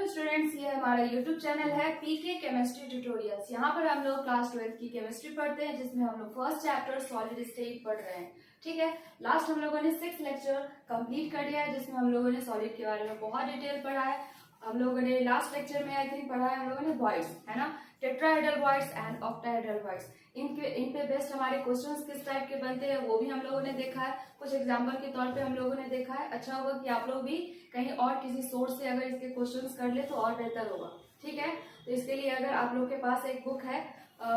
Students, ये हमारा YouTube channel है पीके केमिस्ट्री ट्यूटोरियल्स। यहाँ पर हम लोग क्लास 12 की केमिस्ट्री पढ़ते हैं, जिसमें हम लोग फर्स्ट चैप्टर सॉलिड स्टेट पढ़ रहे हैं। ठीक है, लास्ट हम लोगों ने 6 लेक्चर कंप्लीट कर लिया है, जिसमें हम लोगों ने सॉलिड के बारे में बहुत डिटेल पढ़ा है। हम लोगों ने लास्ट लेक्चर में आई थिंक पढ़ा है हम लोगों ने वॉइड्स, है ना, tetrahedral voids and octahedral voids. इन पे बेस्ड हमारे क्वेश्चंस किस टाइप के बनते हैं वो भी हम लोगों ने देखा है, कुछ एग्जांपल के तौर पे हम लोगों ने देखा है। अच्छा होगा कि आप लोग भी कहीं और किसी सोर्स से अगर इसके क्वेश्चंस कर ले तो और बेहतर होगा। ठीक है, तो इसके लिए अगर आप लोग के पास एक बुक है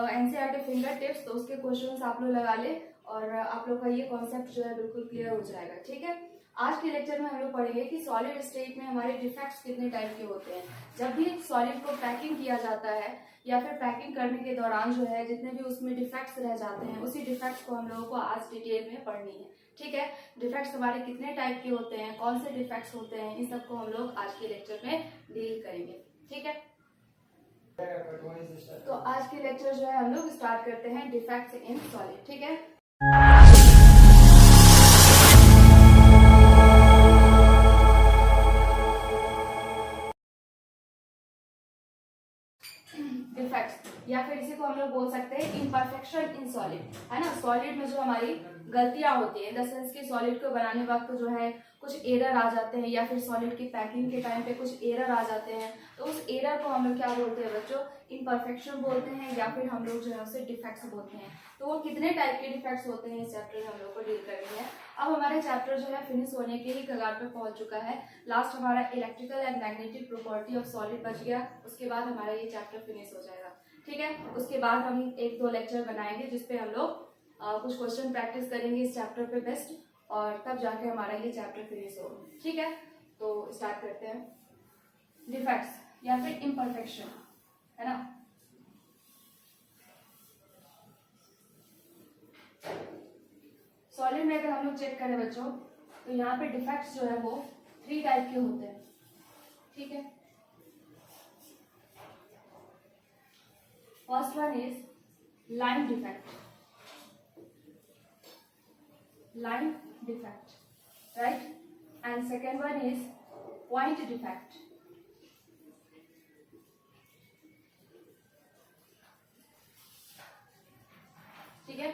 एनसीईआरटी फिंगर टिप्स, तो उसके क्वेश्चंस आप लोग लगा ले और आप लोग का ये कॉन्सेप्ट जो है बिल्कुल क्लियर हो जाएगा। ठीक है, आज के लेक्चर में हम लोग पढ़ेंगे कि सॉलिड स्टेट में हमारे डिफेक्ट्स कितने टाइप के होते हैं। जब भी सॉलिड को पैकिंग किया जाता है या फिर पैकिंग करने के दौरान जो है जितने भी उसमें डिफेक्ट्स रह जाते हैं, उसी डिफेक्ट्स को हम लोगों को आज डिटेल में पढ़नी है। ठीक है, डिफेक्ट्स हमारे कितने टाइप के होते हैं, कौन से डिफेक्ट्स होते हैं, इन सबको हम लोग आज के लेक्चर में डील करेंगे। ठीक है, तो आज के लेक्चर जो है हम लोग स्टार्ट करते हैं डिफेक्ट्स इन सॉलिड। ठीक है, डिफेक्ट्स या फिर इसी को हम लोग बोल सकते हैं इम्परफेक्शन इन सॉलिड, है ना। सॉलिड में जो हमारी गलतियां होती है, इन द सेंस कि सॉलिड को बनाने वक्त जो है कुछ एरर आ जाते हैं या फिर सॉलिड की पैकिंग के टाइम पे कुछ एरर आ जाते हैं, तो उस एरर को हम लोग क्या बोलते हैं बच्चों, इम्परफेक्शन बोलते हैं या फिर हम लोग जो है उसे डिफेक्ट्स बोलते हैं। तो वो कितने टाइप के डिफेक्ट्स होते हैं इस चैप्टर में हम लोग को डील करेंगे। अब हमारे चैप्टर जो है फिनिश होने के ही कगार पे पहुंच चुका है। लास्ट हमारा electrical and magnetic property of solid बच गया, उसके बाद हमारा ये चैप्टर फिनिश हो जाएगा। ठीक है, उसके बाद हम 1-2 लेक्चर बनाएंगे जिसपे हम लोग कुछ क्वेश्चन प्रैक्टिस करेंगे इस चैप्टर पे बेस्ट, और तब जाके हमारा ये चैप्टर फिनिश होगा। ठीक है, तो स्टार्ट करते हैं। डिफेक्ट्स या फिर इम्परफेक्शन, है ना। सॉलिड में अगर हम लोग चेक करें बच्चों, तो यहाँ पे डिफेक्ट्स जो है वो 3 टाइप के होते हैं। ठीक है, first one is line defect, line defect, right? And second one is point defect. ठीक है,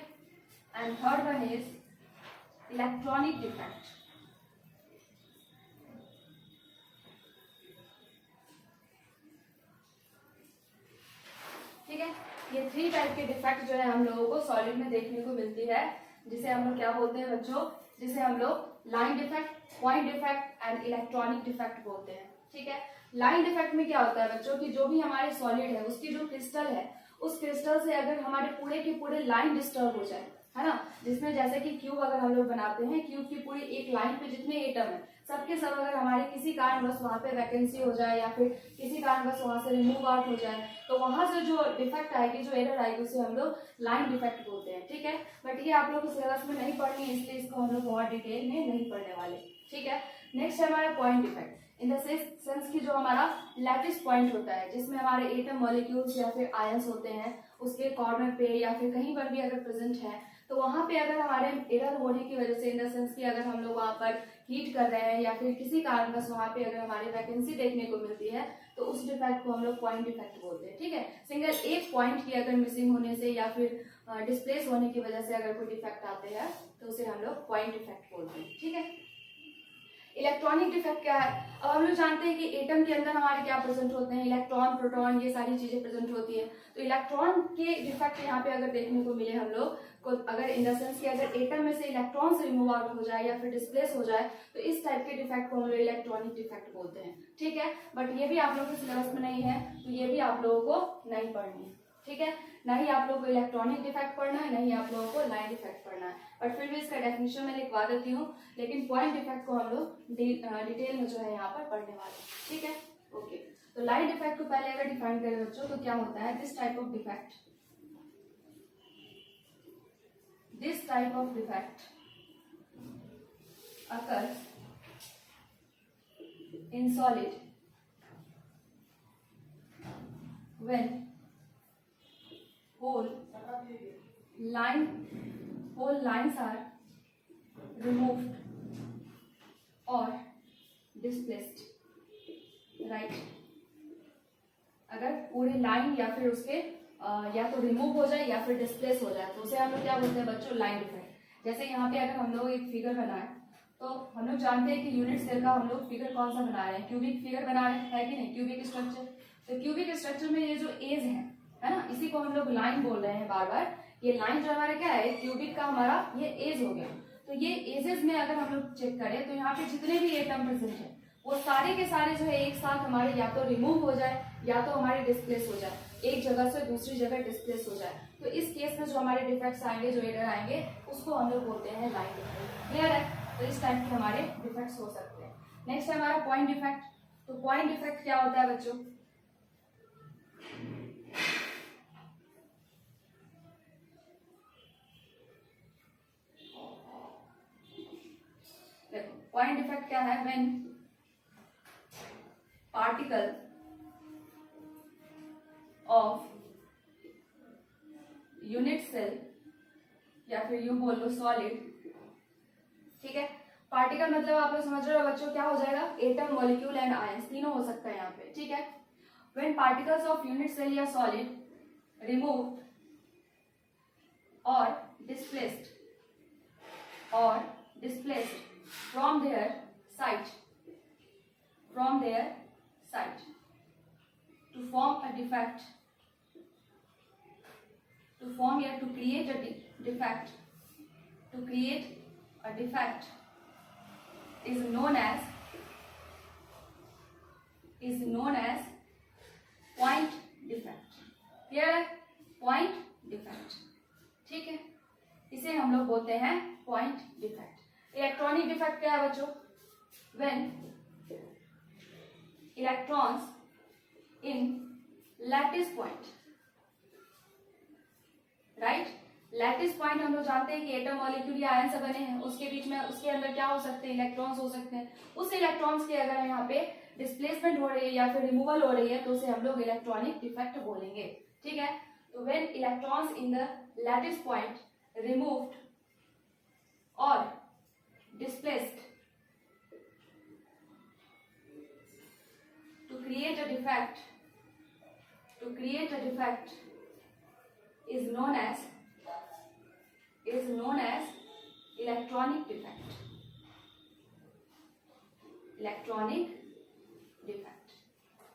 and third one is electronic defect. ठीक है, ये 3 टाइप के डिफेक्ट जो है हम लोगों को सॉलिड में देखने को मिलती है, जिसे हम लोग क्या बोलते हैं बच्चों, जिसे हम लोग line defect, point defect and electronic defect बोलते हैं। ठीक है, लाइन डिफेक्ट में क्या होता है बच्चों कि जो भी हमारे सॉलिड है उसकी जो क्रिस्टल है, उस क्रिस्टल से अगर हमारे पूरे के पूरे लाइन डिस्टर्ब हो जाए, है ना, जिसमें जैसे कि क्यूब अगर हम लोग बनाते हैं, क्यूब की पूरी एक लाइन पे जितने एटम है सबके सब अगर हमारे किसी कारणवश वहां पे वैकेंसी हो जाए या फिर किसी कारणवश वहां से रिमूव आउट हो जाए, तो वहां से जो डिफेक्ट आएगी, जो एरर आएगी, उसे हम लोग लाइन डिफेक्ट बोलते हैं। ठीक है, बट ये आप लोग को सिलेबस में नहीं पढ़नी है, इसलिए इसको हम लोग बहुत डिटेल में नहीं पढ़ने वाले। ठीक है, नेक्स्ट है हमारा point defect, in the sense की जो हमारा लैटिस पॉइंट होता है, जिसमें हमारे एटम मॉलिक्यूल्स या फिर आयंस होते हैं, उसके कॉर्नर पे या फिर कहीं पर भी अगर प्रेजेंट है, तो वहां पे अगर हमारे एरर होने की वजह से, इन द सेंस कि अगर हम लोग वहां पर हीट कर रहे हैं या फिर किसी कारणवश वहां पे अगर हमारी वैकेंसी देखने को मिलती है, तो उस डिफेक्ट को हम लोग पॉइंट डिफेक्ट बोलते हैं। ठीक है, सिंगल एक पॉइंट की अगर मिसिंग होने से या फिर डिस्प्लेस होने की वजह से अगर कोई डिफेक्ट आते हैं तो उसे हम लोग पॉइंट डिफेक्ट बोलते हैं। ठीक है, इलेक्ट्रॉनिक डिफेक्ट क्या है, अब हम लोग जानते हैं कि एटम के अंदर हमारे क्या प्रेजेंट होते हैं, इलेक्ट्रॉन, प्रोटॉन, ये सारी चीजें प्रेजेंट होती है। तो इलेक्ट्रॉन के डिफेक्ट यहाँ पे अगर देखने को मिले हम लोग को, अगर इन द सेंस कि अगर एटम में से इलेक्ट्रॉन्स रिमूव आउट हो जाए या फिर डिस्प्लेस हो जाए, तो इस टाइप के डिफेक्ट को हम लोग इलेक्ट्रॉनिक डिफेक्ट बोलते हैं। ठीक है, बट ये भी आप लोगों के सिलेबस में नहीं है, तो ये भी आप लोगों को नहीं पढ़नी है। ठीक है, ना ही आप लोगों को इलेक्ट्रॉनिक डिफेक्ट पढ़ना है, नहीं आप लोगों को लाइन डिफेक्ट पढ़ना है, बट फिर भी इसका डेफिनेशन में लिखवा देती हूँ, लेकिन पॉइंट डिफेक्ट को हम लोग डिटेल में जो है यहाँ पर पढ़ने वाले हैं। ठीक है, ओके, तो लाइन डिफेक्ट को पहले अगर डिफाइन करें बच्चों, तो क्या होता है, this type of defect occurs in solid when whole lines are removed or displaced, right? पूरी लाइन या फिर उसके या तो रिमूव हो जाए या फिर डिस्प्लेस हो जाए, तो उसे हम लोग क्या बोलते हैं बच्चों, लाइन डिफेक्ट। जैसे यहाँ पे अगर हम लोग एक फिगर बनाए तो हम लोग जानते हैं कि यूनिट सेल का हम लोग फिगर कौन सा बना रहे हैं, क्यूबिक फिगर बना रहे हैं, है कि नहीं, क्यूबिक स्ट्रक्चर। तो क्यूबिक स्ट्रक्चर में ये जो एज है ना, इसी को हम लोग लाइन बोल रहे हैं बार बार। ये लाइन जो हमारा क्या है, क्यूबिक का हमारा ये एज हो गया। तो ये एजेस में अगर हम लोग चेक करें तो यहाँ पे जितने भी एटम प्रेजेंट है वो सारे के सारे जो है एक साथ हमारे या तो रिमूव हो जाए या तो हमारे डिस्प्लेस हो जाए, एक जगह से दूसरी जगह डिस्प्लेस हो जाए। तो इस केस में जो हमारे डिफेक्ट्स आएंगे, जो एरर आएंगे, उसको हम लोग बोलते हैं लाइन डिफेक्ट। क्लियर है? तो इस टाइप के हमारे डिफेक्ट्स हो सकते हैं। नेक्स्ट है हमारा पॉइंट डिफेक्ट। तो पॉइंट डिफेक्ट क्या होता है बच्चों, देखो पॉइंट डिफेक्ट क्या है, when particle of unit cell या फिर यूं बोल लो सॉलिड, ठीक है। पार्टिकल मतलब आप लोग समझ रहे हो बच्चों, क्या हो जाएगा, एटम, मॉलिक्यूल एंड आयंस, तीनों हो सकता है यहाँ पे, ठीक है। When particles of unit cell या सॉलिड रिमूव्ड और displaced from their site to form a defect, to form या to create a defect, is known as point defect। Clear है? पॉइंट डिफेक्ट, ठीक है, इसे हम लोग बोलते हैं पॉइंट डिफेक्ट। इलेक्ट्रॉनिक डिफेक्ट क्या है बच्चों, when electrons in lattice point, right. Lattice point हम लोग जानते हैं कि एटम, मॉलिक्यूल या आयन से बने हैं, उसके बीच में, उसके अंदर क्या हो सकते हैं, इलेक्ट्रॉन्स हो सकते हैं। उस इलेक्ट्रॉन्स के अगर यहाँ पे डिस्प्लेसमेंट हो रही है या फिर रिमूवल हो रही है तो उसे हम लोग इलेक्ट्रॉनिक डिफेक्ट बोलेंगे, ठीक है। तो when electrons in the lattice point removed और displaced to create a defect is known as electronic defect,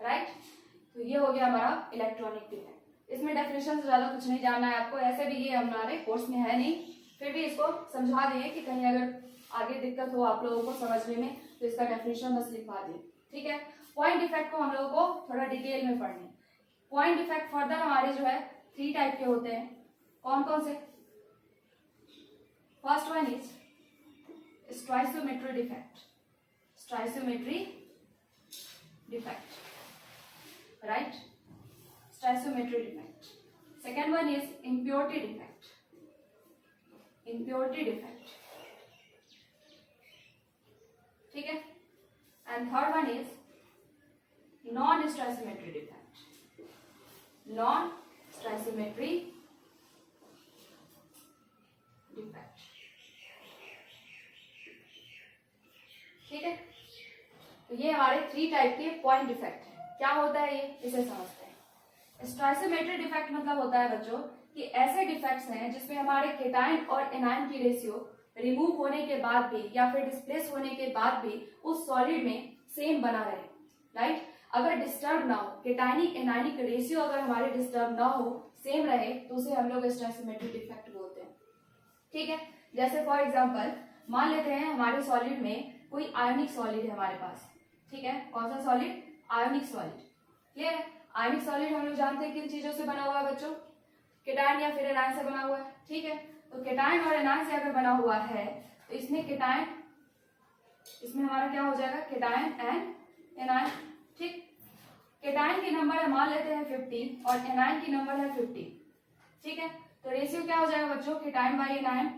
right. तो ये हो गया हमारा इलेक्ट्रॉनिक डिफेक्ट। इसमें डेफिनेशन से ज्यादा कुछ नहीं जानना है आपको, ऐसे भी ये हमारे कोर्स में है नहीं, फिर भी इसको समझा दिए कि कहीं अगर आगे दिक्कत हो आप लोगों को समझने में तो इसका डेफिनेशन बस लिखवा दिए, ठीक है। पॉइंट डिफेक्ट को हम लोगों को थोड़ा डिटेल में पढ़ने। पॉइंट डिफेक्ट फर्दर हमारे जो है 3 टाइप के होते हैं। कौन कौन से? First one is stoichiometry defect, right, stoichiometry defect. Second one is impurity defect, ठीक है। And third one is non stoichiometry defect, ठीक है। तो ये हमारे 3 टाइप के पॉइंट डिफेक्ट है। क्या होता है ये, इसे समझते हैं। स्टोइसियोमेट्री डिफेक्ट मतलब होता है बच्चों कि ऐसे डिफेक्ट्स हैं जिसमें हमारे केटाइन और एनाइन की रेशियो रिमूव होने के बाद भी या फिर डिस्प्लेस होने के बाद भी उस सॉलिड में सेम बना रहे, राइट। अगर डिस्टर्ब ना हो, केटाइनिक एनाइनिक रेशियो अगर हमारे डिस्टर्ब ना हो, सेम रहे, तो उसे हम लोग स्टोइसियोमेट्री डिफेक्ट बोलते हैं, ठीक है। जैसे फॉर एग्जांपल मान लेते हैं हमारे सॉलिड में कोई आयोनिक सॉलिड है हमारे पास, ठीक है। कौन सा सॉलिड? आयोनिक सॉलिड, क्लियर है। आयोनिक सॉलिड हम लोग जानते हैं किन चीजों से बना हुआ है बच्चों, केटाइन या फिर एनाइन से बना हुआ है, ठीक है। तो केटाइन और एनाइन से अगर बना हुआ है तो इसमें केटाइन, इसमें हमारा क्या हो जाएगा, केटाइन एंड एनाइन, ठीक। केटाइन की नंबर है मान लेते हैं 50 और एनाइन की नंबर है 50, ठीक है। तो रेशियो क्या हो जाएगा बच्चों, cation by anion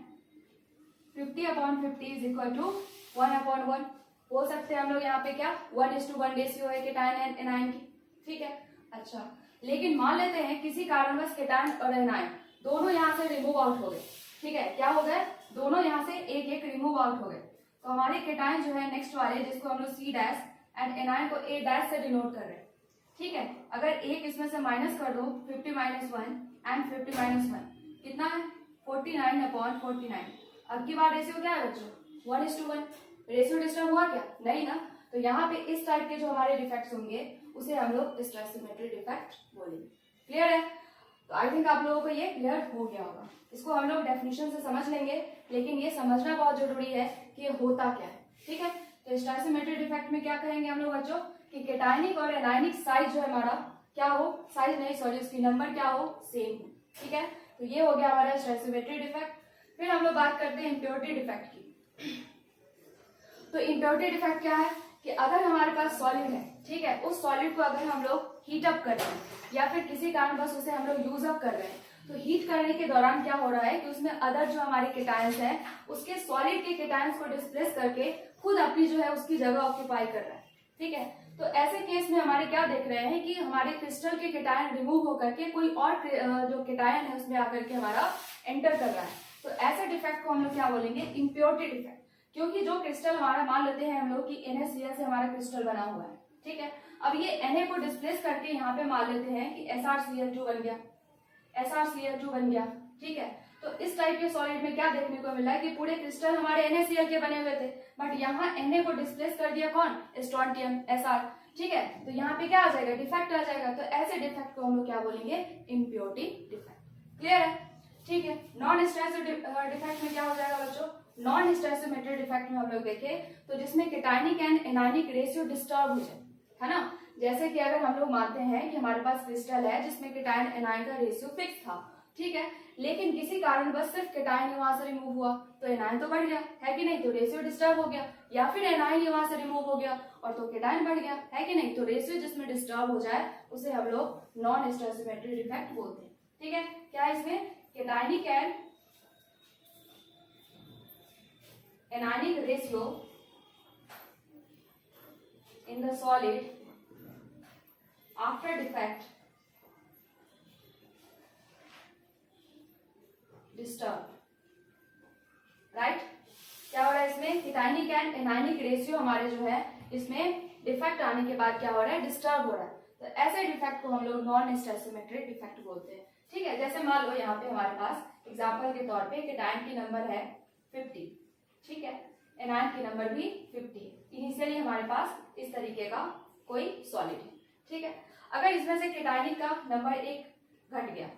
50/50 is equal to 1/1। हो सकते हैं हम लोग यहाँ पे क्या 1:1 रेशियो है केटाइन एंड एनाइन की, ठीक है। अच्छा, लेकिन मान लेते हैं किसी कारणवश केटाइन और एनाइन दोनों यहाँ से रिमूव आउट हो गए, ठीक है। क्या हो गए, दोनों यहाँ से एक एक रिमूव आउट हो गए। तो हमारे केटाइन जो है नेक्स्ट वाले, जिसको हम लोग C' एंड एनाइन को A' से डिनोट कर रहे हैं, ठीक है, अगर एक इसमें से माइनस कर दो 50 माइनस 1 एंड 50 माइनस 1 कितना है 49/49। अब की बार रेशियो क्या है बच्चों 1:1। रेशियो डिस्टर्ब हुआ क्या नहीं ना। तो यहाँ पे इस टाइप के जो हमारे डिफेक्ट्स होंगे उसे हम लोग स्टोइसियोमेट्रिक डिफेक्ट बोलेंगे। क्लियर है। तो आई थिंक आप लोगों को ये क्लियर हो गया होगा। इसको हम लोग डेफिनेशन से समझ लेंगे, लेकिन ये समझना बहुत जरूरी है कि ये होता क्या है। ठीक है, तो स्टोइसियोमेट्रिक डिफेक्ट में क्या कहेंगे हम लोग बच्चों कि केटायनिक और एनायनिक साइज जो है हमारा क्या हो, साइज नहीं सॉरी उसकी नंबर क्या हो सेम हो। ठीक है, तो ये हो गया हमारा स्टोइसियोमेट्रिक डिफेक्ट। फिर हम लोग बात करते हैं इम्प्योरिटी डिफेक्ट की। तो इम्प्योरिटी डिफेक्ट क्या है कि अगर हमारे पास सॉलिड है, ठीक है, उस सॉलिड को अगर हम लोग हीट अप कर रहे हैं या फिर किसी कारणवश उसे हम लोग यूज अप कर रहे हैं, तो हीट करने के दौरान क्या हो रहा है कि उसमें अदर जो हमारे केटायंस है उसके सॉलिड के केटायंस को डिस्प्लेस करके खुद अपनी जो है उसकी जगह ऑक्यूपाई कर रहा है। ठीक है, तो ऐसे केस में हमारे क्या देख रहे हैं कि हमारे क्रिस्टल के केटायन रिमूव होकर के कोई और जो केटायन है उसमें आकर के हमारा एंटर कर रहा है। तो ऐसे डिफेक्ट को हम लोग क्या बोलेंगे इम्प्योरिटी डिफेक्ट। क्योंकि जो क्रिस्टल हमारा मान लेते हैं हम लोग कि NaCl से हमारा क्रिस्टल बना हुआ है। ठीक है, अब ये Na को डिस्प्लेस करके यहाँ पे मान लेते हैं कि SrCl2 बन गया, SrCl2 बन गया। ठीक है, तो इस टाइप के सॉलिड में क्या देखने को मिला है कि पूरे क्रिस्टल हमारे NaCl के बने हुए थे, बट यहाँ Na को डिस्प्लेस कर दिया कौन स्ट्रोंटियम Sr। ठीक है, तो यहाँ पे क्या आ जाएगा डिफेक्ट आ जाएगा। तो ऐसे डिफेक्ट को हम लोग क्या बोलेंगे इम्प्योरिटी डिफेक्ट। क्लियर है। ठीक है, नॉन स्टोइसियोमेट्रिक डिफेक्ट में क्या हो जाएगा बच्चों, नॉन स्टोइसियोमेट्रिक डिफेक्ट में हम लोग देखें तो जिसमें केटायनिक एंड एनायनिक रेशियो डिस्टर्ब हो जाए, है ना। जैसे कि अगर हम लोग मानते हैं कि हमारे पास क्रिस्टल है जिसमें केटायन एनायन का रेशियो फिक्स था, ठीक है, लेकिन किसी कारणवश सिर्फ केटायन वहां से रिमूव हुआ तो एनायन तो बढ़ गया है कि नहीं, तो रेशियो डिस्टर्ब हो गया, या फिर एनायन वहां से रिमूव हो गया और तो केटायन बढ़ गया है कि नहीं, तो रेशियो जिसमें डिस्टर्ब हो जाए उसे हम लोग नॉन स्टोइसियोमेट्रिक डिफेक्ट बोलते हैं। ठीक है, क्या इसमें cationic and anionic ratio in the solid after defect disturb, right. क्या हो रहा है इसमें केटायनिक एंड एनायनिक रेशियो हमारे जो है इसमें डिफेक्ट आने के बाद क्या हो रहा है डिस्टर्ब हो रहा है। तो ऐसे डिफेक्ट को हम लोग नॉन स्टोइसियोमेट्रिक डिफेक्ट बोलते हैं। ठीक है, जैसे मान लो यहाँ पे हमारे पास एग्जांपल के तौर पे केटायन की नंबर है 50, ठीक है, एनायन की नंबर भी 50। इनिशियली हमारे पास इस तरीके का कोई सॉलिड है। ठीक है, अगर इसमें से केटायनिक का नंबर 1 घट गया,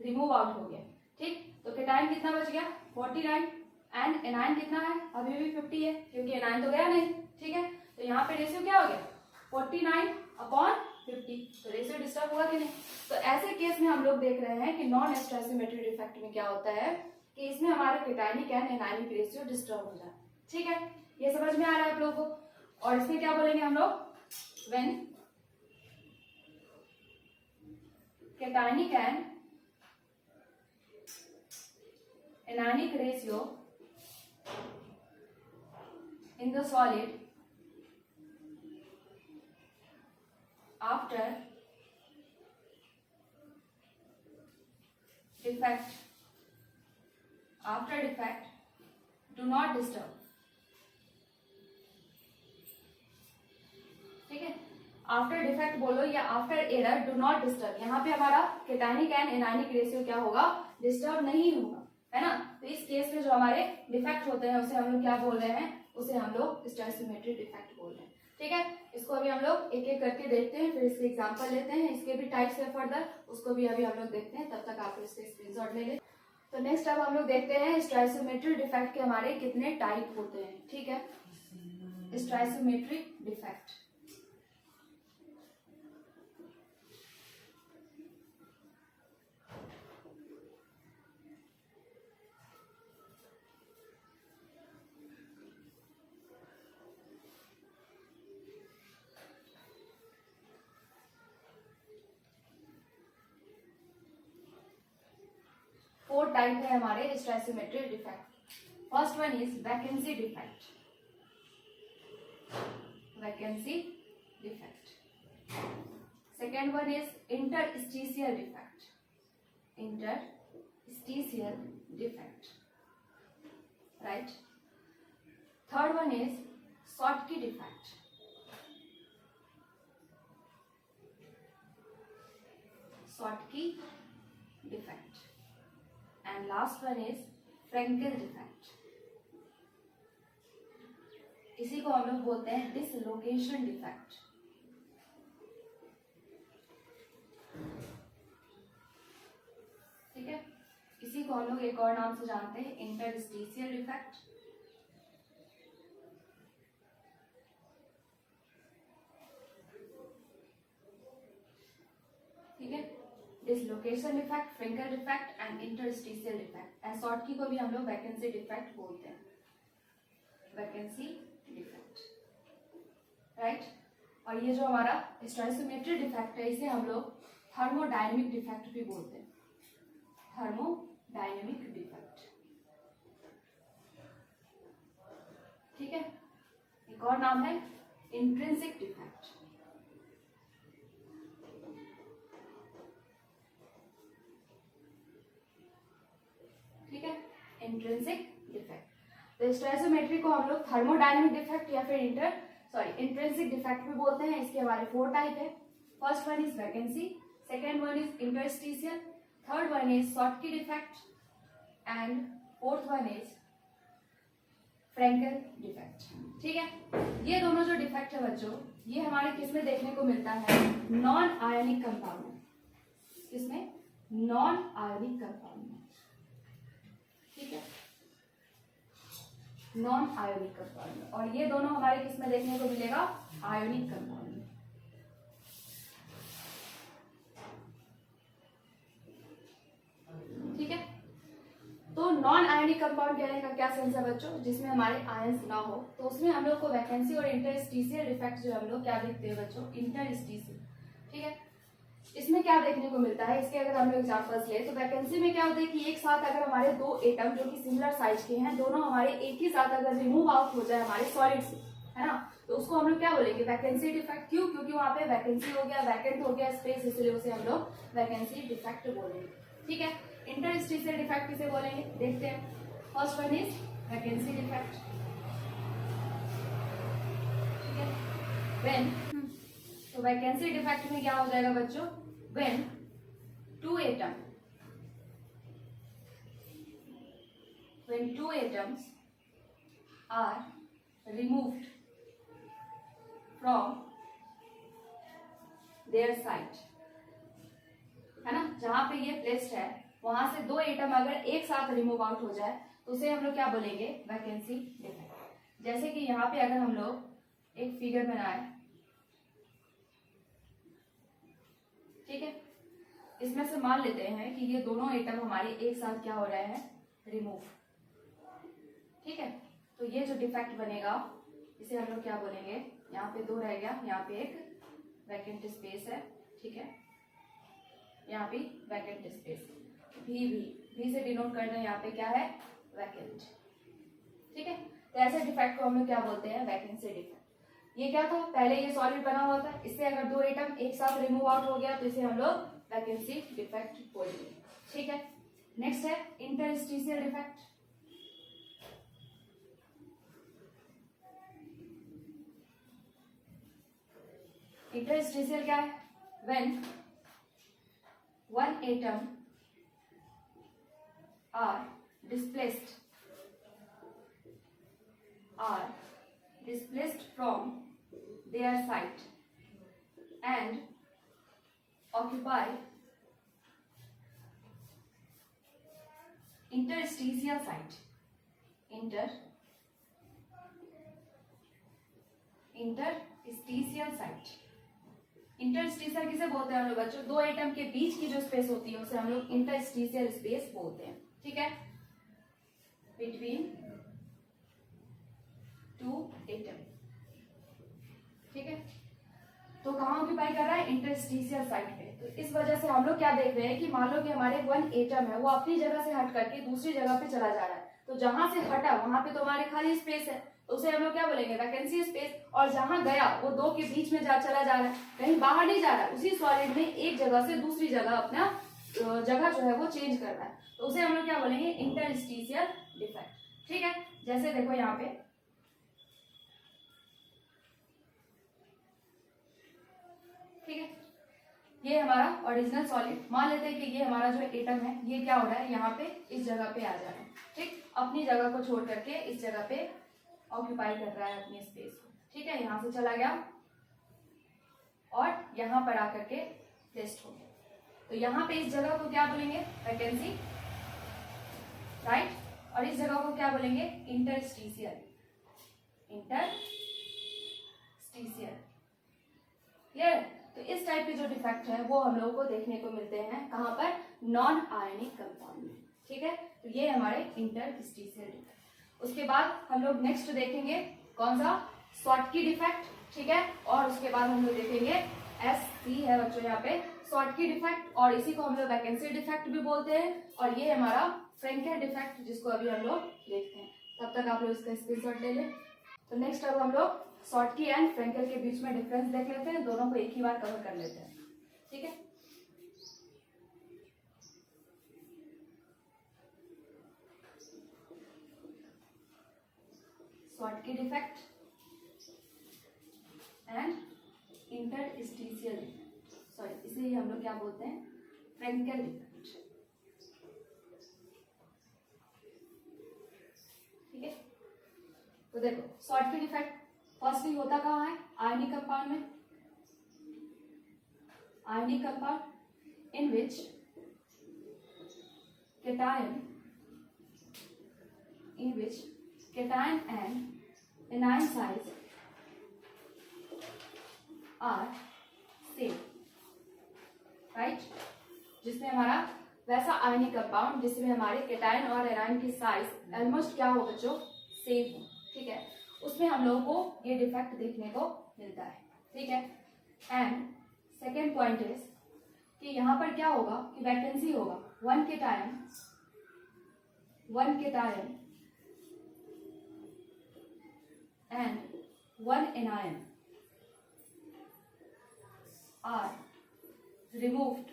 रिमूव आउट हो गया, ठीक, तो केटायन कितना बच गया 49 एंड एनायन कितना है अभी भी 50 है क्योंकि एनायन तो गया नहीं। ठीक है, तो यहाँ पे रेशियो क्या हो गया 49/50, तो रेशियो डिस्टर्ब हुआ कि नहीं। तो ऐसे केस में हम लोग देख रहे हैं कि नॉन स्टोइसियोमेट्रिक डिफेक्ट में क्या होता है कि इसमें हमारा केटायनिक एंड एनायनिक रेशियो डिस्टर्ब हो जाता है। ठीक है, ये समझ में आ रहा है आप लोगों को। और इसमें क्या बोलेंगे हम लोग when cationic and anionic ratio in the solid after defect do not disturb। ठीक है, आफ्टर डिफेक्ट बोलो या after error do not disturb, यहाँ पे हमारा केटायनिक एंड एनायनिक रेशियो क्या होगा डिस्टर्ब नहीं होगा, है ना। तो इस केस में जो हमारे डिफेक्ट होते हैं उसे हम लोग क्या बोल रहे हैं, उसे हम लोग स्टोइसियोमेट्रिक डिफेक्ट बोल रहे हैं। ठीक है, इसको अभी हम लोग एक एक करके देखते हैं, फिर इसके एग्जांपल लेते हैं, इसके भी टाइप्स है फर्दर, उसको भी अभी हम लोग देखते हैं, तब तक आप इसके स्क्रीनशॉट ले लें। तो नेक्स्ट अब हम लोग देखते हैं स्टोइसियोमेट्रिक डिफेक्ट के हमारे कितने टाइप होते हैं। ठीक है, स्टोइसियोमेट्रिक डिफेक्ट, फोर टाइप है हमारे stoichiometric defect. First one is vacancy defect, vacancy defect. Second one is interstitial defect, interstitial defect, right. Third one is Schottky defect, Schottky defect. And last one is Frenkel defect. इसी को हम लोग बोलते हैं dislocation defect. ठीक है, इसी को हम लोग एक और नाम से जानते हैं इंटरस्टिशियल डिफेक्ट. ठीक है, dislocation defect, Frenkel defect and interstitial defect. And Schottky को भी हम लोग वैकेंसी डिफेक्ट बोलते हैं. Vacancy defect, right. और ये जो हमारा स्टोइकोमेट्री डिफेक्ट है, इसे हम लोग थर्मोडायनेमिक डिफेक्ट भी बोलते हैं. Thermodynamic defect. ठीक है, एक और नाम है इंट्रिंसिक डिफेक्ट. ठीक है, इंट्रिंसिक डिफेक्ट. तो स्टोइकोमेट्री को हम लोग थर्मोडायनेमिक डिफेक्ट या फिर इंट्रिंसिक डिफेक्ट भी बोलते हैं. इसके हमारे 4 टाइप है. First one is vacancy, second one is interstitial, third one is Schottky defect and fourth one is Frenkel defect. ठीक है, ये दोनों जो डिफेक्ट है बच्चों, ये हमारे किसमें देखने को मिलता है? नॉन आयनिक कंपाउंड में. किसमें? नॉन आयनिक कंपाउंड में. ठीक है, नॉन आयोनिक कंपाउंड में. और ये दोनों हमारे किसमें देखने को मिलेगा? आयोनिक कंपाउंड में. ठीक है, तो नॉन आयोनिक कंपाउंड कहने का क्या सेंस है बच्चों? जिसमें हमारे आयंस ना हो, तो उसमें हम लोग को वैकेंसी और इंटरस्टिशियल डिफेक्ट जो हम लोग क्या देखते हैं बच्चों? इंटरस्टिशियल. ठीक है, इसमें क्या देखने को मिलता है? इसके अगर हम लोग एग्जांपल्स ले तो वैकेंसी में क्या होता है कि एक साथ अगर हमारे दो एटम जो कि सिमिलर साइज के हैं, दोनों हमारे एक ही साथ अगर रिमूव आउट हो जाए हमारे सॉलिड से, है ना, तो उसको हम लोग क्या बोलेंगे? Vacancy defect. क्यों? क्योंकि वहां पे वैकेंसी हो गया, वैकेंट हो गया स्पेस, इसलिए उसे हम लोग वैकेंसी डिफेक्ट बोलेंगे. ठीक है, इंटरस्टिशियल डिफेक्ट किसे बोलेंगे? देखते हैं. First one is vacancy defect. ठीक है, व्हेन, तो वैकेंसी डिफेक्ट में क्या हो जाएगा बच्चों? When two atoms are removed from their site, है ना, जहां पे ये प्लेस्ड है वहां से दो एटम अगर एक साथ रिमूव आउट हो जाए तो उसे हम लोग क्या बोलेंगे? Vacancy defect. जैसे कि यहाँ पे अगर हम लोग एक फिगर बनाए, ठीक है, इसमें से मान लेते हैं कि ये दोनों एटम हमारे एक साथ क्या हो रहे हैं? रिमूव. ठीक है, तो ये जो डिफेक्ट बनेगा इसे हम लोग क्या बोलेंगे? यहाँ पे दो रह गया, यहाँ पे एक वैकेंट स्पेस है. ठीक है, यहाँ पे वैकेंट स्पेस, भी से डिनोट करना, यहाँ पे क्या है? वैकेंट. ठीक है, तो ऐसे डिफेक्ट को हम लोग क्या बोलते हैं? Vacancy defect. ये क्या था? पहले ये सॉलिड बना हुआ था, इससे अगर दो एटम एक साथ रिमूव आउट हो गया तो इसे हम लोग वैकेंसी डिफेक्ट बोलेंगे. ठीक है, नेक्स्ट है इंटरस्टिशियल डिफेक्ट. इंटरस्टिशियल क्या है? When one atom are displaced from their site and occupy interstitial site. Interstitial site. Interstitial किसे बोलते हैं हम लोग बच्चों? दो एटम के बीच की जो स्पेस होती है उसे हम लोग इंटरस्टिशियल स्पेस बोलते हैं. ठीक है, बिटवीन टू एटम. ठीक है, तो कहाँ ऑक्यूपाई कर रहा है? इंटरस्टिशियल साइट पे. तो इस वजह से हम लोग क्या देख रहे हैं कि मान लो कि हमारे वन एटम है वो अपनी जगह से हट करके दूसरी जगह पे चला जा रहा है, तो जहां से हटा वहां पे तो हमारे खाली स्पेस है, तो उसे हम लोग क्या बोलेंगे? Vacancy space. और जहां गया वो दो के बीच में चला जा रहा है, कहीं बाहर नहीं जा रहा है, उसी सॉलिड में एक जगह से दूसरी जगह अपना जगह जो है वो चेंज कर रहा है, तो उसे हम लोग क्या बोलेंगे? Interstitial defect. ठीक है, जैसे देखो यहाँ पे ठीक है, ये हमारा ओरिजिनल सॉलिड, मान लेते हैं कि ये हमारा जो एटम है ये क्या हो रहा है, यहाँ पे इस जगह पे आ जा रहा है, ठीक, अपनी जगह को छोड़ करके इस जगह पे ऑक्यूपाई कर रहा है अपनी स्पेस को, ठीक है, यहाँ से चला गया और यहाँ पर आकर के प्लेस्ड हो गया। तो यहाँ पे इस जगह को क्या बोलेंगे, वैकेंसी, राइट, और इस जगह को क्या बोलेंगे, इंटरस्टिशियल, इंटरस्टिशियल, क्लियर। तो इस टाइप के जो डिफेक्ट है वो हम लोगों को देखने को मिलते हैं कहाँ पर, नॉन आयनिक कंपाउंड में, ठीक है। तो ये हमारे इंटरस्टिशियल डिफेक्ट। उसके बाद हम लोग नेक्स्ट देखेंगे कौन सा, शॉर्टकी डिफेक्ट, ठीक है, और उसके बाद हम लोग देखेंगे SC है बच्चों यहाँ पे, शॉर्टकी डिफेक्ट, और इसी को हम लोग वैकेंसी डिफेक्ट भी बोलते हैं, और ये हमारा फ्रेंकेल डिफेक्ट जिसको अभी हम लोग देखते हैं। तब तक आप लोग इसका स्क्रीनशॉट ले लें। तो नेक्स्ट अब हम लोग शॉर्टकी एंड फ्रेंकेल के बीच में डिफरेंस देख लेते हैं, दोनों को एक ही बार कवर कर लेते हैं, ठीक है। Schottky defect and interstitial, sorry इसे ही हम लोग क्या बोलते हैं, फ्रेंकेल डिफेक्ट, ठीक है। तो देखो शॉर्टकी डिफेक्ट फर्स्टली होता कहाँ है, आयनिक कंपाउंड में, ionic compound in which cation and anion size are same, right, जिसमें हमारा वैसा आयनिक कंपाउंड जिसमें हमारे केटायन और एनायन की साइज ऑलमोस्ट क्या हो बच्चों, सेम हो, ठीक है, उसमें हम लोगों को ये डिफेक्ट देखने को मिलता है, ठीक है। एंड सेकेंड पॉइंट इज कि यहाँ पर क्या होगा कि वैकेंसी होगा, one cation and one anion are removed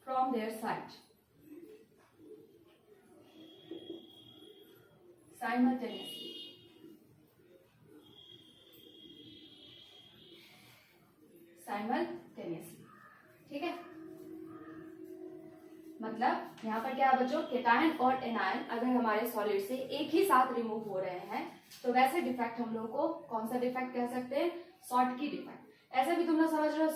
from their site simultaneously, ठीक है। मतलब यहाँ पर क्या है बच्चों, केटायन और एनायन अगर हमारे सॉलिड से एक ही साथ रिमूव हो रहे हैं तो वैसे डिफेक्ट हम लोग को कौन सा डिफेक्ट कह सकते हैं, शॉर्टकी डिफेक्ट। ऐसे भी तुम लोग समझ रहे हो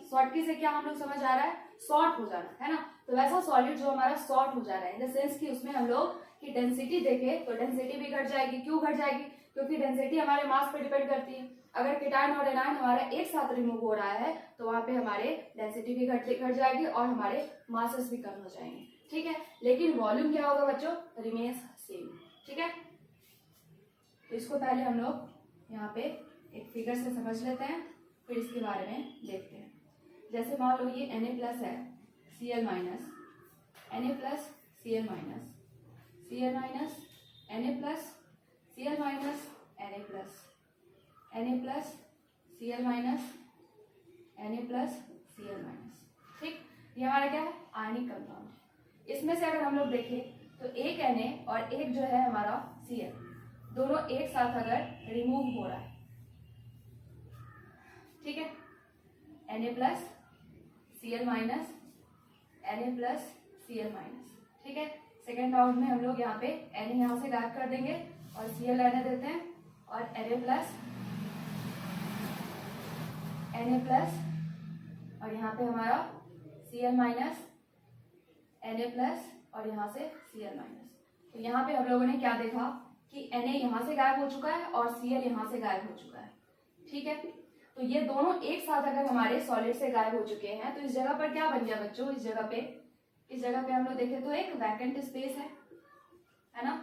शॉर्टकी से क्या हम लोग समझ आ रहा है, शॉर्ट हो जाना, है ना। तो वैसा सॉलिड जो हमारा शॉर्ट हो जा रहा है इन द सेंस कि उसमें हम लोग की डेंसिटी देखे तो डेंसिटी भी घट जाएगी। क्यों घट जाएगी, क्योंकि डेंसिटी हमारे मास पे डिपेंड करती है। अगर केटायन और एनायन हमारा एक साथ रिमूव हो रहा है तो वहां पे हमारे डेंसिटी भी घट जाएगी और हमारे मासेस भी कम हो जाएंगे, ठीक है। लेकिन वॉल्यूम क्या होगा बच्चों, रिमेन्स सेम, ठीक है। तो इसको पहले हम लोग यहाँ पे एक फिगर से समझ लेते हैं, फिर इसके बारे में देखते हैं। जैसे मान लो ये Na प्लस है, Cl minus, Na plus Cl minus, Cl minus Na plus Cl minus Na plus, Na plus Cl minus Na plus Cl minus, ठीक। ये हमारा क्या है, आयनिक कंपाउंड। इसमें से अगर हम लोग देखें तो एक Na और एक जो है हमारा Cl, दोनों एक साथ अगर रिमूव हो रहा है, ठीक है, Na plus Cl minus, Na plus Cl minus, ठीक है। सेकेंड राउंड में हम लोग यहाँ पे Na यहाँ से गायब कर देंगे और Cl रहने देते हैं और Na प्लस और यहाँ पे हमारा Cl माइनस, Na प्लस और यहाँ से Cl माइनस। तो यहाँ पे हम लोगों ने क्या देखा कि Na यहाँ से गायब हो चुका है और Cl यहाँ से गायब हो चुका है, ठीक है। तो ये दोनों एक साथ अगर हमारे सॉलिड से गायब हो चुके हैं तो इस जगह पर क्या बन गया बच्चों, इस जगह पे हम लोग देखें तो एक वैकेंट स्पेस है ना।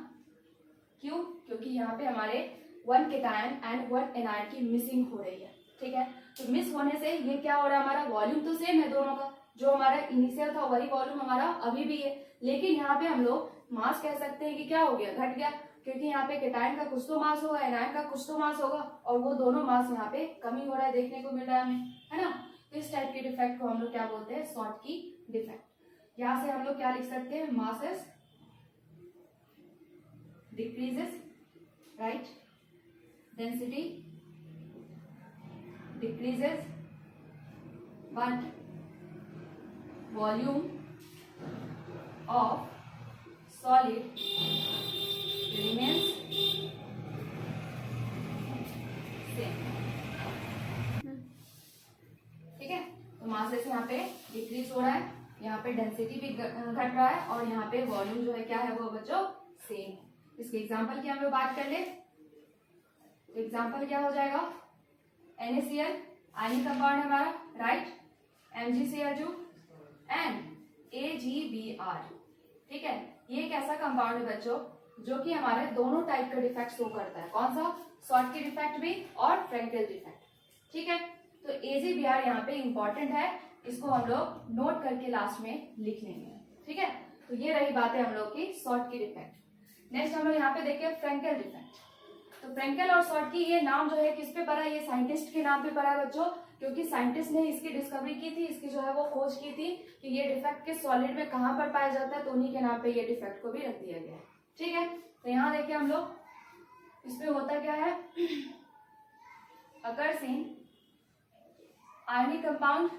क्यों, क्योंकि यहाँ पे हमारे one cation and one anion की मिसिंग हो रही है, ठीक है। तो मिस होने से ये क्या हो रहा है, हमारा वॉल्यूम तो सेम है दोनों का, जो हमारा इनिशियल था वही वॉल्यूम हमारा अभी भी है, लेकिन यहाँ पे हम लोग मास कह सकते हैं कि क्या हो गया, घट गया, क्योंकि यहाँ पे केटायन का कुछ तो मास होगा, एनायन का कुछ तो मास होगा और वो दोनों मास यहाँ पे कमी हो रहा है, देखने को मिल रहा है हमें, है ना। तो इस टाइप के डिफेक्ट को हम लोग क्या बोलते हैं, शॉर्टकी डिफेक्ट। यहाँ से हम लोग क्या लिख सकते हैं, masses decreases, right, density decreases but volume of solid remains same. ठीक है, तो मासेस यहाँ पे डिक्रीज हो रहा है, यहाँ पे डेंसिटी भी घट रहा है और यहाँ पे वॉल्यूम जो है क्या है वो बच्चों सेम है. इसके एग्जांपल की हम लोग बात कर ले. एग्जांपल क्या हो जाएगा, NaCl आयनिक कंपाउंड हमारा, राइट, MgCl2 एंड AgBr. ठीक है, ये एक ऐसा कंपाउंड है बच्चों जो कि हमारे दोनों टाइप का डिफेक्ट शो करता है. कौन सा, शॉर्टकी डिफेक्ट भी और फ्रेंकेल डिफेक्ट. ठीक है, तो AgBr यहाँ पे इंपॉर्टेंट है, इसको हम लोग नोट करके लास्ट में लिख लेंगे. ठीक है, तो ये रही बात है हम लोग की शॉर्टकी डिफेक्ट. नेक्स्ट हम लोग यहाँ पे देखिए फ्रेंकेल डिफेक्ट. तो फ्रेंकेल और शॉर्टकी ये नाम जो है किस पे पड़ा है, ये साइंटिस्ट के नाम पे पड़ा है बच्चों, क्योंकि साइंटिस्ट ने इसकी डिस्कवरी की थी, इसकी जो है वो खोज की थी कि ये डिफेक्ट किस सॉलिड में कहाँ पर पाया जाता है, तो उन्हीं के नाम पे ये डिफेक्ट को भी रख दिया गया है. ठीक है, तो यहाँ देखिए हम लोग, इसमें होता क्या है, occurs in ionic compound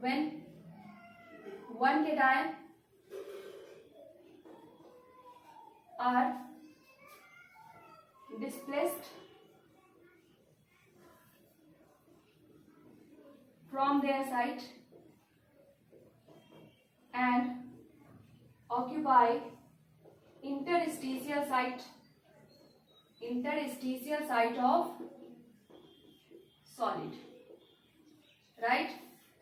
when one cation are displaced from their site and occupy interstitial site of solid, right.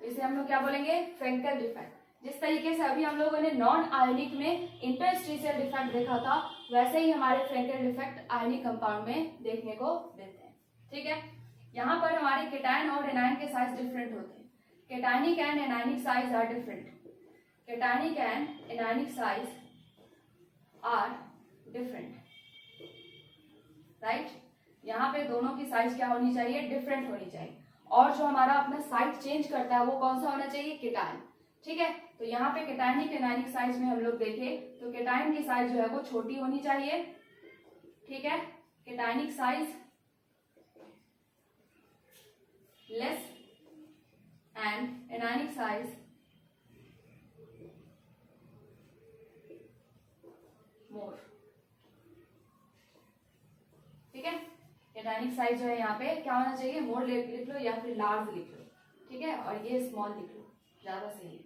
इसे हम लोग क्या बोलेंगे, फ्रेंकेल डिफेक्ट. जिस तरीके से अभी हम लोगों ने नॉन आयनिक में इंटरस्टिशियल डिफेक्ट देखा था, वैसे ही हमारे फ्रेंकेल डिफेक्ट आयनिक कंपाउंड में देखने को मिलते हैं. ठीक है, यहाँ पर हमारे केटायन और एनायन के साइज डिफरेंट होते हैं. Cationic and anionic size are different. Cationic and anionic size are different, right. यहाँ पे दोनों की साइज क्या होनी चाहिए, डिफरेंट होनी चाहिए. और जो हमारा अपना साइट चेंज करता है वो कौन सा होना चाहिए, केटायन. ठीक है, तो यहाँ पे केटायनिक एनायनिक साइज में हम लोग देखें तो केटायन की साइज जो है वो छोटी होनी चाहिए. ठीक है, cationic size less and anionic size more. ठीक है, केटायनिक साइज जो है यहाँ पे क्या होना चाहिए, मोर लिख लो या फिर लार्ज लिख लो. ठीक है, और ये स्मॉल लिख लो, ज्यादा सही है.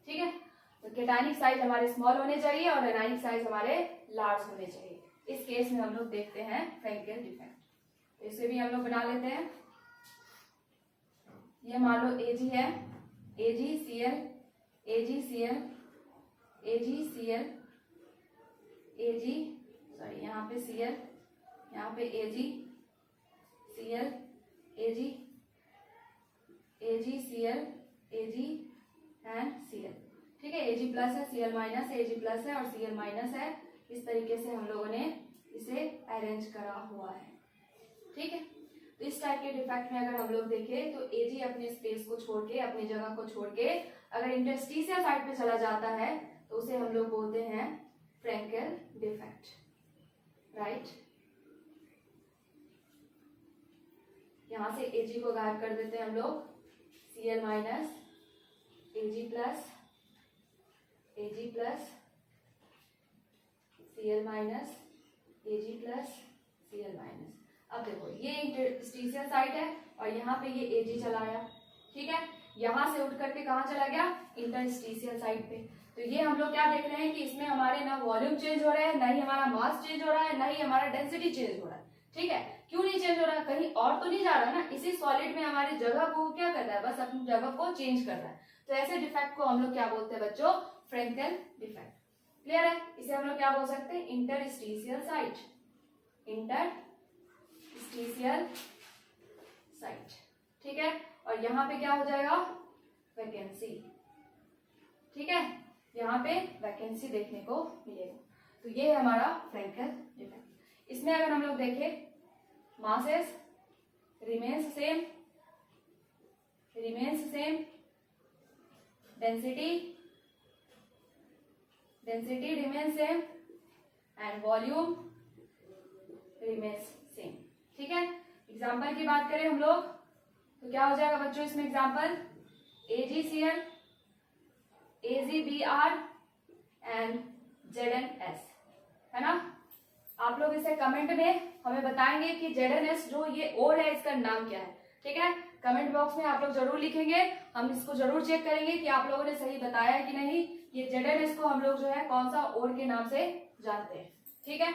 ठीक है, तो केटायनिक साइज हमारे स्मॉल होने चाहिए और एनायनिक साइज हमारे लार्ज होने चाहिए. इस केस में हम लोग देखते हैं फ्रेंकेल डिफेक्ट. तो इसे भी हम लोग बना लेते हैं. ये मान लो Ag है, AgCl AgCl AgCl Ag, sorry यहाँ पे Cl, यहाँ पे AgCl AgCl Ag and Cl. ठीक है, Ag प्लस है, Cl माइनस है, Ag प्लस है और Cl माइनस है. इस तरीके से हम लोगों ने इसे अरेंज करा हुआ है. ठीक है, तो इस टाइप के डिफेक्ट में अगर हम लोग देखें तो Ag अपने स्पेस को छोड़ के, अपनी जगह को छोड़ के अगर इंटरस्टिशियल साइड पे चला जाता है तो उसे हम लोग बोलते हैं फ्रेंकेल डिफेक्ट, राइट. यहाँ से Ag को गायब कर देते हैं हम लोग, Cl minus Ag plus Cl minus Ag plus Cl minus. अब देखो ये इंटरस्टिशियल साइट है और यहाँ पे ये Ag चला आया. ठीक है, यहाँ से उठ करके कहाँ चला गया, इंटरस्टिशियल साइट पे. तो ये हम लोग क्या देख रहे हैं कि इसमें हमारे ना वॉल्यूम चेंज हो रहा है, ना ही हमारा मास चेंज हो रहा है, ना ही हमारा डेंसिटी चेंज हो रहा है. ठीक है, क्यों नहीं चेंज हो रहा है, कहीं और तो नहीं जा रहा ना, इसी सॉलिड में हमारी जगह को क्या कर रहा है, बस अपनी जगह को चेंज कर रहा है. तो ऐसे डिफेक्ट को हम लोग क्या बोलते हैं बच्चों, फ्रेंकेल डिफेक्ट. क्लियर है, इसे हम लोग क्या बोल सकते हैं, इंटरस्टिशियल साइट. Interstitial site. ठीक है, और यहाँ पे क्या हो जाएगा, वैकेंसी. ठीक है, यहाँ पे वैकेंसी देखने को मिलेगा. तो ये है हमारा फ्रेंकेल डिफेक्ट. इसमें अगर हम लोग देखें, masses remains same, density remains same and volume remains same. ठीक है, एग्जाम्पल की बात करें हम लोग तो क्या हो जाएगा बच्चों इसमें example, AgCl, AgBr and ZnS, है ना। आप लोग इसे कमेंट में हमें बताएंगे कि ZnS जो ये और है इसका नाम क्या है। ठीक है, कमेंट बॉक्स में आप लोग जरूर लिखेंगे, हम इसको जरूर चेक करेंगे कि आप लोगों ने सही बताया है कि नहीं। ये ZnS को हम लोग जो है कौन सा और के नाम से जानते हैं। ठीक है,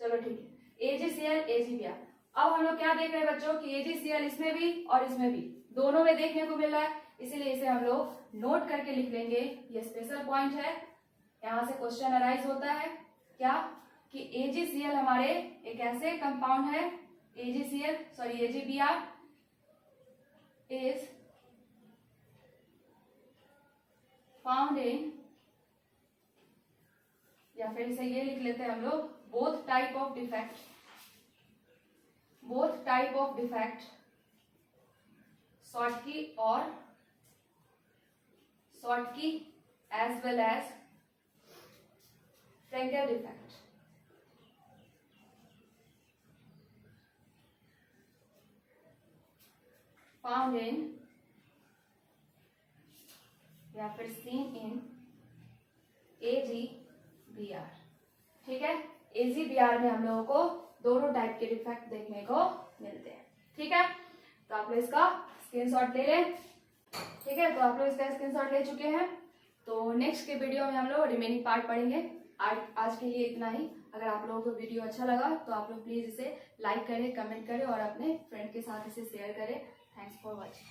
चलो ठीक है, AgCl, AgBr। अब हम लोग क्या देख रहे हैं बच्चों कि AgCl इसमें भी और इसमें भी दोनों में देखने को मिल रहा है, इसीलिए इसे हम लोग नोट करके लिख लेंगे। ये स्पेशल पॉइंट है, यहाँ से क्वेश्चन अराइज होता है क्या कि AgCl हमारे एक ऐसे कंपाउंड है, AgBr is found in, या फिर इसे ये लिख लेते हैं हम लोग, both type of defect Schottky और Schottky as well as Frenkel defect। found in या फिर seen in AgBr। ठीक है, AgBr में हम लोगों को दोनों टाइप के डिफेक्ट देखने को मिलते हैं। ठीक है, तो आप लोग इसका स्क्रीनशॉट ले लें। ठीक है, तो आप लोग इसका स्क्रीनशॉट ले चुके हैं, तो नेक्स्ट के वीडियो में हम लोग रिमेनिंग पार्ट पढ़ेंगे। आज के लिए इतना ही। अगर आप लोगों को वीडियो अच्छा लगा तो आप लोग प्लीज इसे लाइक करें, कमेंट करें और अपने फ्रेंड के साथ इसे शेयर करें। Thanks for watching.